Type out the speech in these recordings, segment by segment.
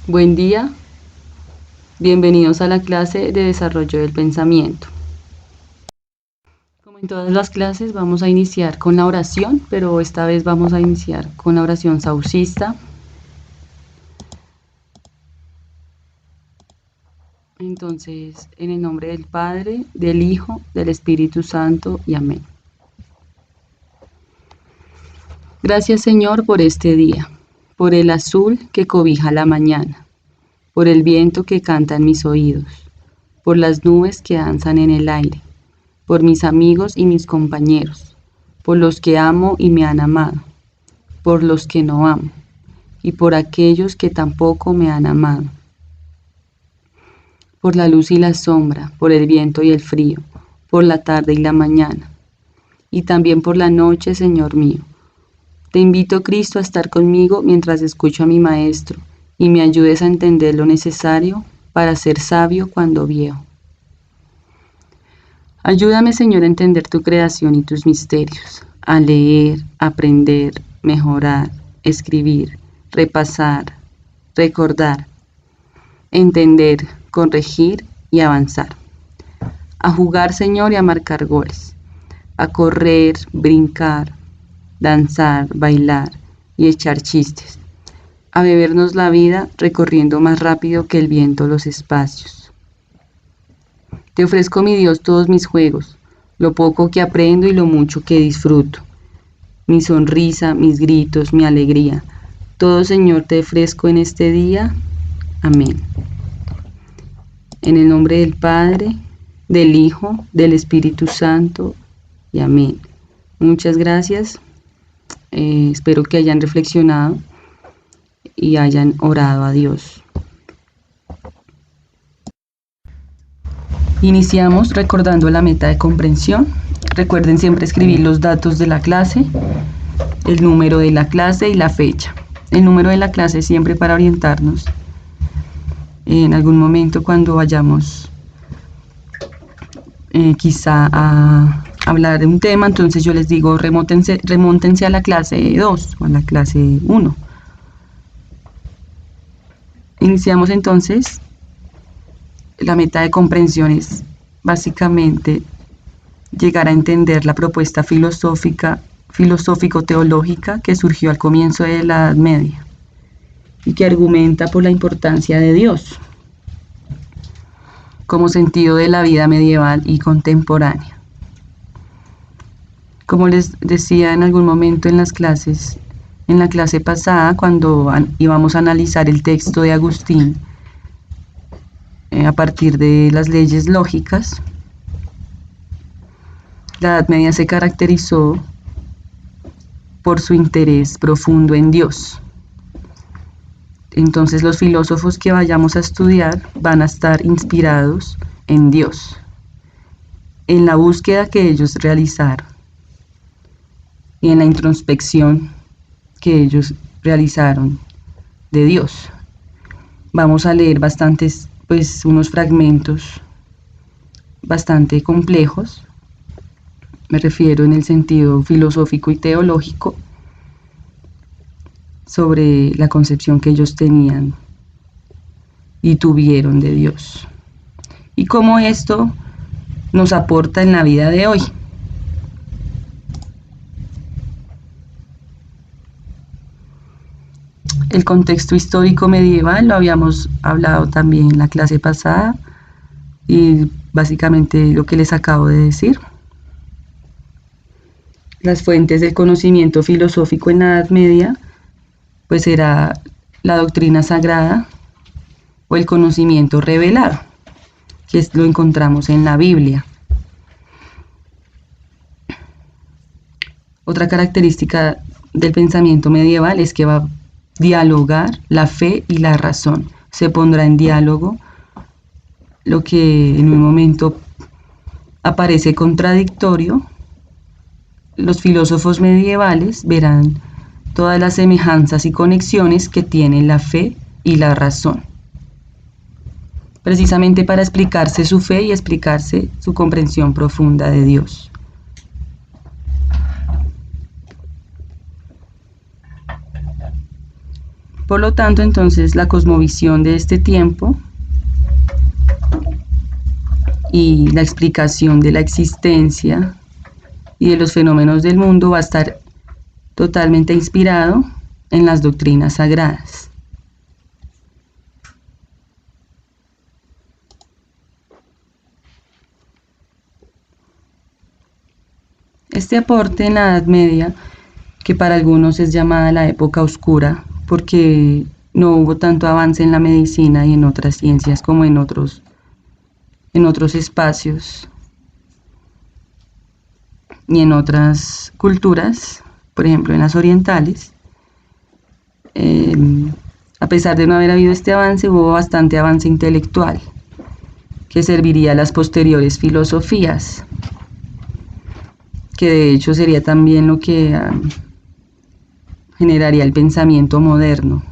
Buen día, bienvenidos a la clase de desarrollo del pensamiento. Como en todas las clases vamos a iniciar con la oración, pero esta vez vamos a iniciar con la oración saucista. Entonces, en el nombre del Padre, del Hijo, del Espíritu Santo y amén. Gracias Señor por este día, por el azul que cobija la mañana, por el viento que canta en mis oídos, por las nubes que danzan en el aire, por mis amigos y mis compañeros, por los que amo y me han amado, por los que no amo, y por aquellos que tampoco me han amado, por la luz y la sombra, por el viento y el frío, por la tarde y la mañana, y también por la noche, Señor mío. Te invito, Cristo, a estar conmigo mientras escucho a mi Maestro, y me ayudes a entender lo necesario para ser sabio cuando viejo. Ayúdame, Señor, a entender tu creación y tus misterios, a leer, aprender, mejorar, escribir, repasar, recordar, entender, corregir y avanzar. A jugar, Señor, y a marcar goles, a correr, brincar, danzar, bailar y echar chistes, a bebernos la vida recorriendo más rápido que el viento los espacios. Te ofrezco, mi Dios, todos mis juegos, lo poco que aprendo y lo mucho que disfruto, mi sonrisa, mis gritos, mi alegría. Todo, Señor, te ofrezco en este día. Amén. En el nombre del Padre, del Hijo, del Espíritu Santo y amén. Muchas gracias. Espero que hayan reflexionado y hayan orado a Dios. Iniciamos recordando la meta de comprensión. Recuerden siempre escribir los datos de la clase, el número de la clase y la fecha. El número de la clase siempre para orientarnos. En algún momento cuando vayamos quizá a hablar de un tema, entonces yo les digo remóntense a la clase 2 o a la clase 1. Iniciamos entonces. La meta de comprensión es básicamente llegar a entender la propuesta filosófico-teológica que surgió al comienzo de la Edad Media y que argumenta por la importancia de Dios como sentido de la vida medieval y contemporánea. Como les decía en algún momento en las clases, en la clase pasada, cuando íbamos a analizar el texto de Agustín a partir de las leyes lógicas, la Edad Media se caracterizó por su interés profundo en Dios. Entonces los filósofos que vayamos a estudiar van a estar inspirados en Dios, en la búsqueda que ellos realizaron y en la introspección que ellos realizaron de Dios. Vamos a leer unos fragmentos bastante complejos, me refiero en el sentido filosófico y teológico, sobre la concepción que ellos tenían y tuvieron de Dios y cómo esto nos aporta en la vida de hoy. El contexto histórico medieval lo habíamos hablado también en la clase pasada y básicamente lo que les acabo de decir. Las fuentes del conocimiento filosófico en la Edad Media pues era la doctrina sagrada o el conocimiento revelado, que lo encontramos en la Biblia. Otra característica del pensamiento medieval es que va a dialogar la fe y la razón. Se pondrá en diálogo lo que en un momento aparece contradictorio. Los filósofos medievales verán todas las semejanzas y conexiones que tienen la fe y la razón, precisamente para explicarse su fe y explicarse su comprensión profunda de Dios. Por lo tanto, entonces, la cosmovisión de este tiempo y la explicación de la existencia y de los fenómenos del mundo va a estar totalmente inspirado en las doctrinas sagradas. Este aporte en la Edad Media, que para algunos es llamada la época oscura, porque no hubo tanto avance en la medicina y en otras ciencias como en otros espacios y en otras culturas, por ejemplo en las orientales. A pesar de no haber habido este avance, hubo bastante avance intelectual que serviría a las posteriores filosofías, que de hecho sería también lo que generaría el pensamiento moderno,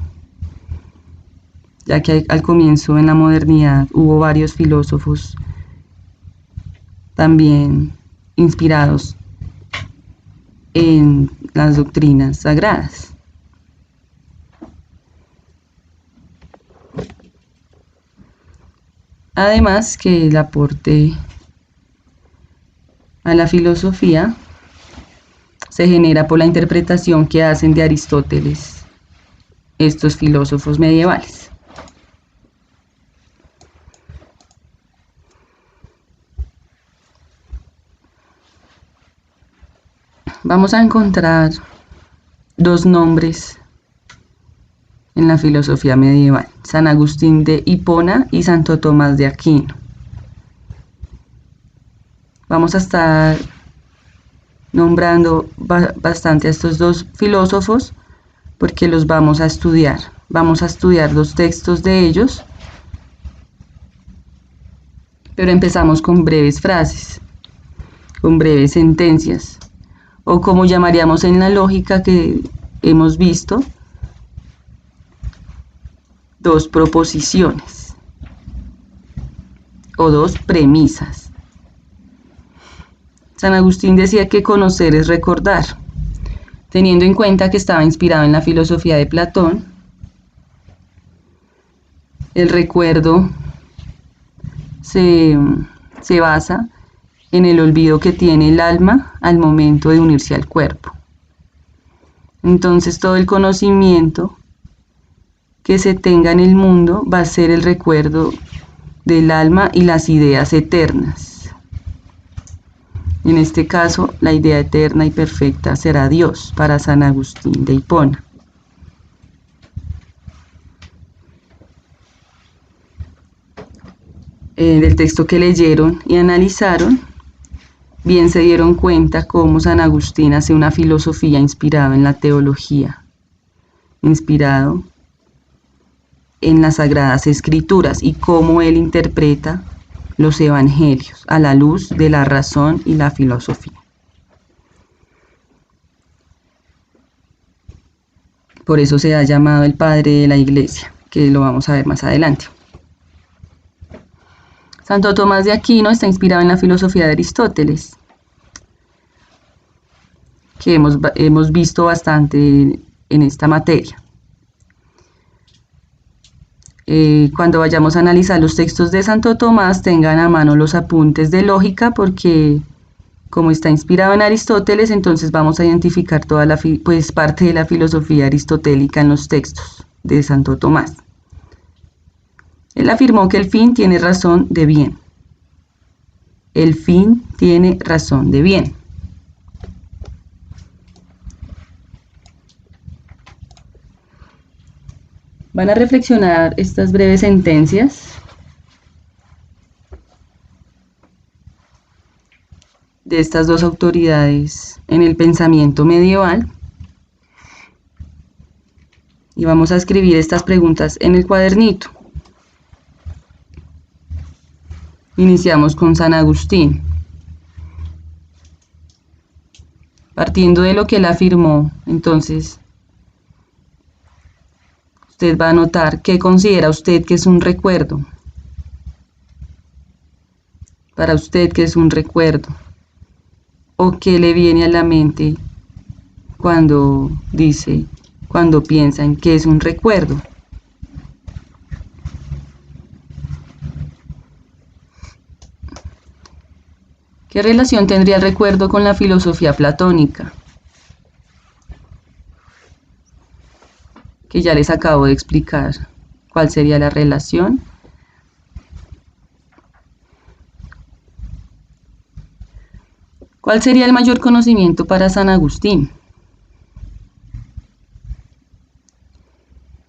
ya que al comienzo en la modernidad hubo varios filósofos también inspirados en las doctrinas sagradas. Además que el aporte a la filosofía se genera por la interpretación que hacen de Aristóteles estos filósofos medievales. Vamos a encontrar dos nombres en la filosofía medieval: San Agustín de Hipona y Santo Tomás de Aquino. Vamos a estar nombrando bastante a estos dos filósofos porque los vamos a estudiar. Vamos a estudiar los textos de ellos, pero empezamos con breves frases, con breves sentencias, o como llamaríamos en la lógica que hemos visto, dos proposiciones o dos premisas. San Agustín decía que conocer es recordar, teniendo en cuenta que estaba inspirado en la filosofía de Platón. El recuerdo se basa en el olvido que tiene el alma al momento de unirse al cuerpo. Entonces todo el conocimiento que se tenga en el mundo va a ser el recuerdo del alma y las ideas eternas. En este caso, la idea eterna y perfecta será Dios para San Agustín de Hipona. Del texto que leyeron y analizaron, bien se dieron cuenta cómo San Agustín hace una filosofía inspirada en la teología, inspirado en las Sagradas Escrituras, y cómo él interpreta los evangelios a la luz de la razón y la filosofía. Por eso se ha llamado el padre de la Iglesia, que lo vamos a ver más adelante. Santo Tomás de Aquino está inspirado en la filosofía de Aristóteles, que hemos visto bastante en esta materia. Cuando vayamos a analizar los textos de Santo Tomás, tengan a mano los apuntes de lógica, porque como está inspirado en Aristóteles, entonces vamos a identificar toda parte de la filosofía aristotélica en los textos de Santo Tomás. Él afirmó que el fin tiene razón de bien. El fin tiene razón de bien. Van a reflexionar estas breves sentencias de estas dos autoridades en el pensamiento medieval, y vamos a escribir estas preguntas en el cuadernito. Iniciamos con San Agustín. Partiendo de lo que él afirmó, entonces usted va a anotar qué considera usted que es un recuerdo. Para usted, ¿qué es un recuerdo? ¿O qué le viene a la mente cuando dice cuando piensa en qué es un recuerdo. ¿Qué relación tendría el recuerdo con la filosofía platónica? Que ya les acabo de explicar cuál sería la relación. ¿Cuál sería el mayor conocimiento para San Agustín?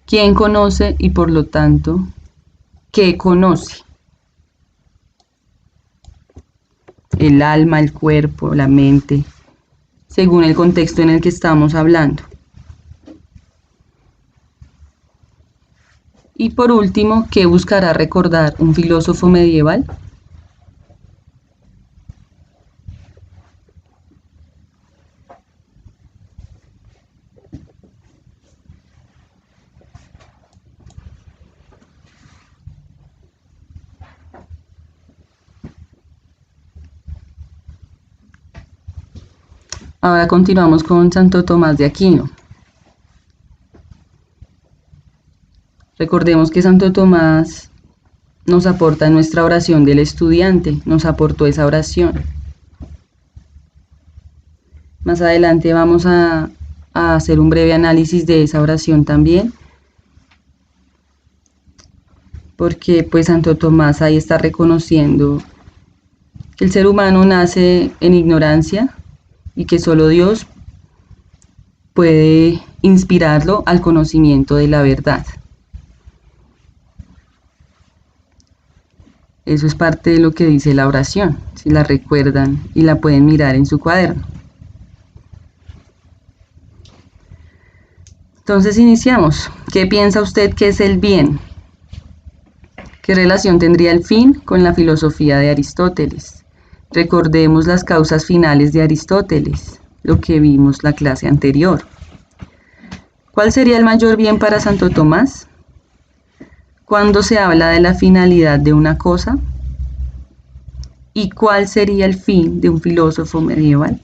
¿Quién conoce y por lo tanto, qué conoce? El alma, el cuerpo, la mente, según el contexto en el que estamos hablando. Y por último, ¿qué buscará recordar un filósofo medieval? Ahora continuamos con Santo Tomás de Aquino. Recordemos que Santo Tomás nos aporta en nuestra oración del estudiante, nos aportó esa oración. Más adelante vamos a hacer un breve análisis de esa oración también, porque pues Santo Tomás ahí está reconociendo que el ser humano nace en ignorancia y que solo Dios puede inspirarlo al conocimiento de la verdad. Eso es parte de lo que dice la oración, si la recuerdan y la pueden mirar en su cuaderno. Entonces iniciamos. ¿Qué piensa usted que es el bien? ¿Qué relación tendría el fin con la filosofía de Aristóteles? Recordemos las causas finales de Aristóteles, lo que vimos la clase anterior. ¿Cuál sería el mayor bien para Santo Tomás? ¿Cuándo se habla de la finalidad de una cosa? ¿Y cuál sería el fin de un filósofo medieval?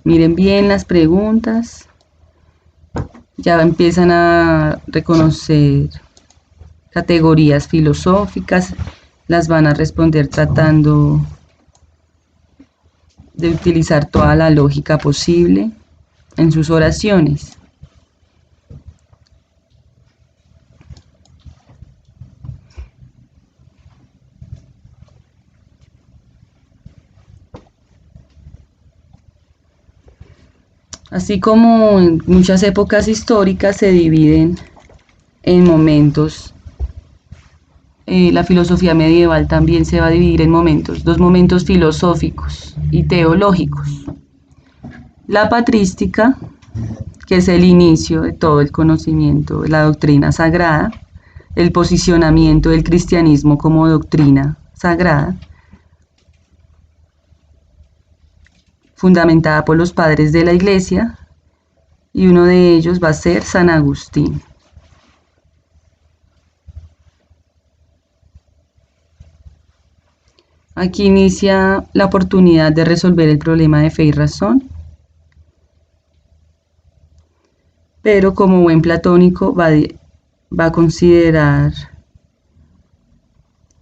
Miren bien las preguntas. Ya empiezan a reconocer categorías filosóficas, las van a responder tratando de utilizar toda la lógica posible en sus oraciones. Así como en muchas épocas históricas se dividen en momentos, la filosofía medieval también se va a dividir en momentos, dos momentos filosóficos y teológicos. La patrística, que es el inicio de todo el conocimiento de la doctrina sagrada, el posicionamiento del cristianismo como doctrina sagrada, fundamentada por los padres de la Iglesia, y uno de ellos va a ser San Agustín. Aquí inicia la oportunidad de resolver el problema de fe y razón, pero como buen platónico va a considerar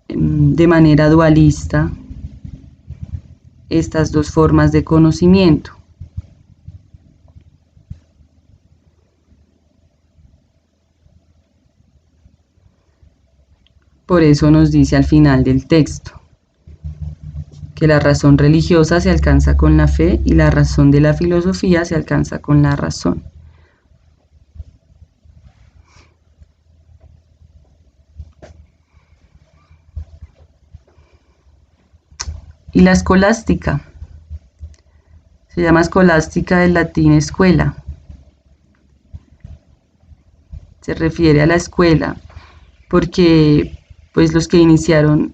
de manera dualista estas dos formas de conocimiento. Por eso nos dice al final del texto que la razón religiosa se alcanza con la fe y la razón de la filosofía se alcanza con la razón. Y la escolástica, se llama escolástica del latín escuela, se refiere a la escuela porque pues los que iniciaron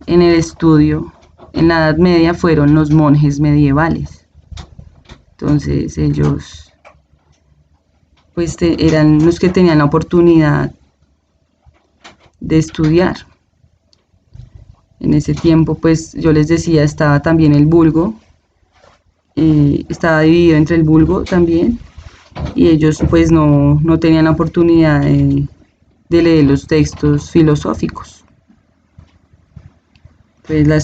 en el estudio en la Edad Media fueron los monjes medievales. Entonces ellos pues eran los que tenían la oportunidad de estudiar. En ese tiempo, pues yo les decía, estaba también el vulgo, estaba dividido entre el vulgo también y ellos pues no tenían la oportunidad de leer los textos filosóficos. Pues la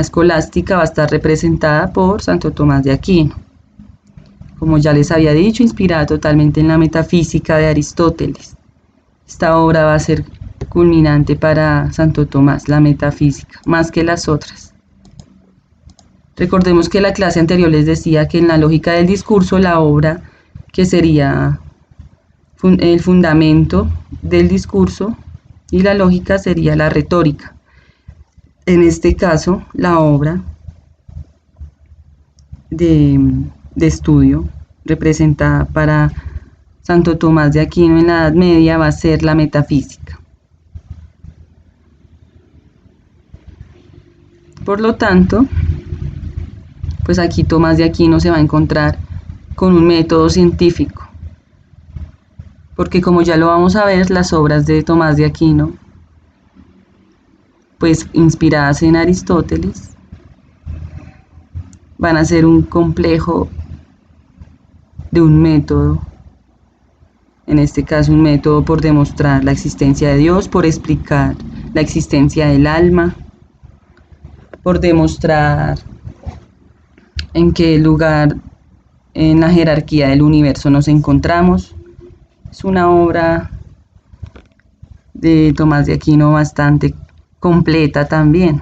escolástica va a estar representada por Santo Tomás de Aquino. Como ya les había dicho, inspirada totalmente en la metafísica de Aristóteles. Esta obra va a ser culminante para Santo Tomás, la metafísica, más que las otras. Recordemos que la clase anterior les decía que en la lógica del discurso, la obra que sería el fundamento del discurso y la lógica sería la retórica. En este caso, la obra de estudio representada para Santo Tomás de Aquino en la Edad Media va a ser la metafísica. Por lo tanto, pues aquí Tomás de Aquino se va a encontrar con un método científico, porque como ya lo vamos a ver, las obras de Tomás de Aquino, pues inspiradas en Aristóteles, van a ser un complejo de un método, en este caso un método por demostrar la existencia de Dios, por explicar la existencia del alma, por demostrar en qué lugar en la jerarquía del universo nos encontramos. Es una obra de Tomás de Aquino bastante completa también.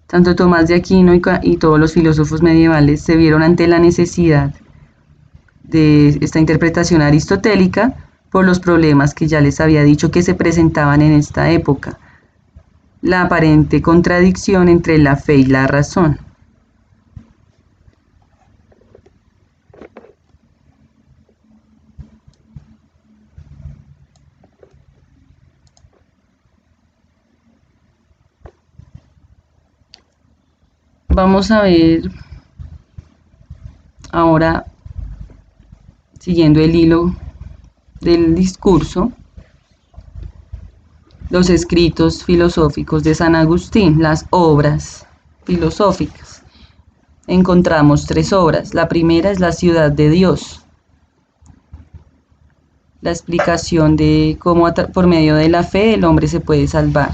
Tanto Tomás de Aquino y todos los filósofos medievales se vieron ante la necesidad de esta interpretación aristotélica por los problemas que ya les había dicho que se presentaban en esta época. La aparente contradicción entre la fe y la razón. Vamos a ver ahora, siguiendo el hilo del discurso, los escritos filosóficos de San Agustín, las obras filosóficas. Encontramos 3 obras. La primera es La ciudad de Dios, la explicación de cómo por medio de la fe el hombre se puede salvar.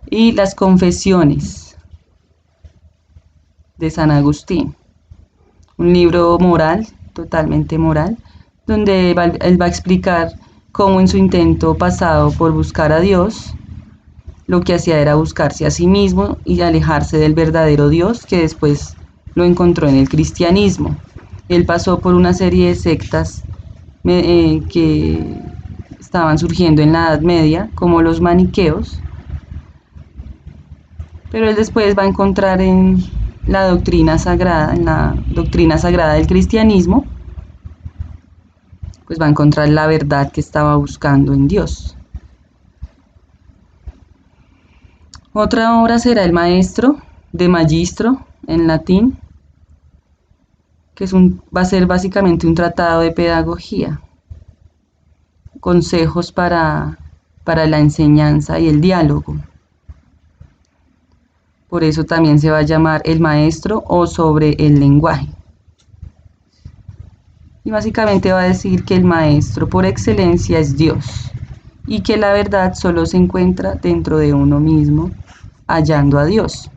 Y las confesiones de San Agustín, un libro moral, totalmente moral, donde él va a explicar cómo en su intento pasado por buscar a Dios, lo que hacía era buscarse a sí mismo y alejarse del verdadero Dios, que después lo encontró en el cristianismo. Él pasó por una serie de sectas que estaban surgiendo en la Edad Media, como los maniqueos, pero él después va a encontrar en la doctrina sagrada del cristianismo, pues va a encontrar la verdad que estaba buscando en Dios. Otra obra será El Maestro, de Magistro, en latín, que va a ser básicamente un tratado de pedagogía, consejos para la enseñanza y el diálogo. Por eso también se va a llamar El Maestro o sobre el lenguaje. Y básicamente va a decir que el maestro por excelencia es Dios y que la verdad solo se encuentra dentro de uno mismo, hallando a Dios.